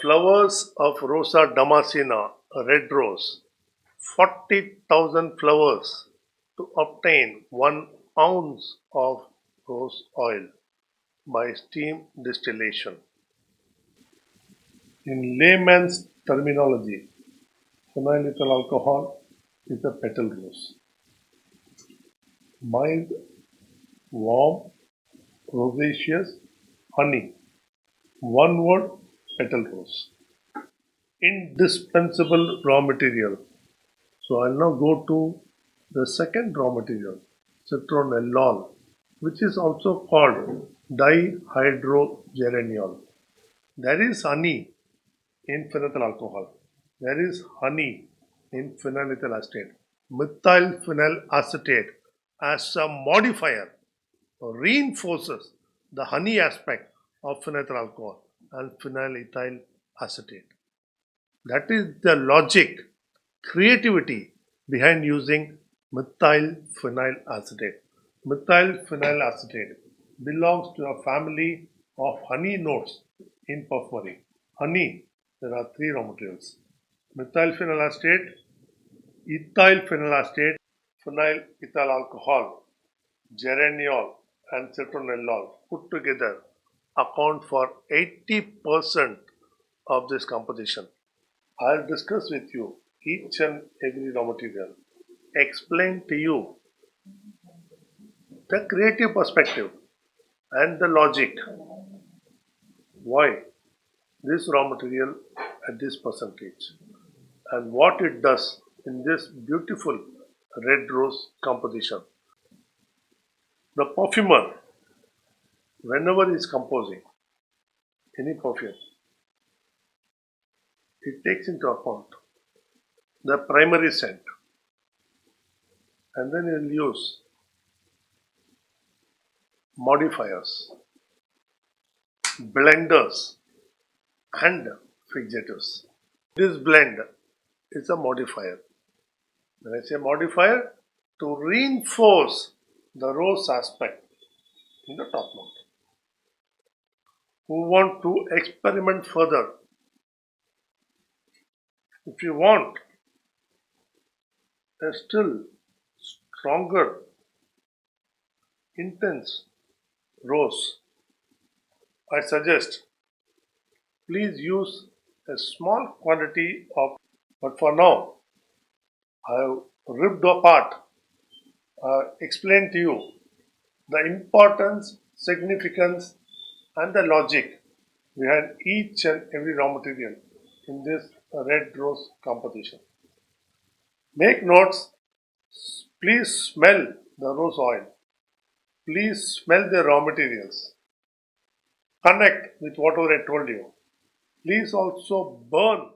flowers of Rosa damascena, a red rose, 40,000 flowers to obtain 1 ounce of rose oil by steam distillation. In layman's terminology, phenyl ethyl alcohol is a petal rose. Mild, warm, rosaceous honey. One word, petal rose. Indispensable raw material. So I'll now go to the second raw material, citronellol, which is also called dihydrogeraniol. There is honey in phenyl alcohol. There is honey in phenyl ethyl acetate. Methyl phenyl acetate as a modifier reinforces the honey aspect of phenyl alcohol and phenyl ethyl acetate. That is the logic, creativity behind using methyl phenyl acetate. Methyl phenyl acetate belongs to a family of honey notes in perfumery. Honey, there are 3 raw materials: methyl phenyl acetate, ethyl phenyl acetate, phenyl ethyl alcohol, geraniol, and citronellol put together account for 80% of this composition. I'll discuss with you each and every raw material, explain to you the creative perspective and the logic why this raw material at this percentage and what it does in this beautiful red rose composition. The perfumer, whenever he is composing any perfume, it takes into account the primary scent and then he will use modifiers, blenders and fixators. This blend is a modifier. When I say modifier, to reinforce the rose aspect in the top note. Who want to experiment further? If you want a still stronger, intense rose, I suggest please use a small quantity of, but for now I have ripped apart, explained to you the importance, significance and the logic behind each and every raw material in this red rose composition. Make notes. Please smell the rose oil. Please smell the raw materials. Connect with whatever I told you. Please also burn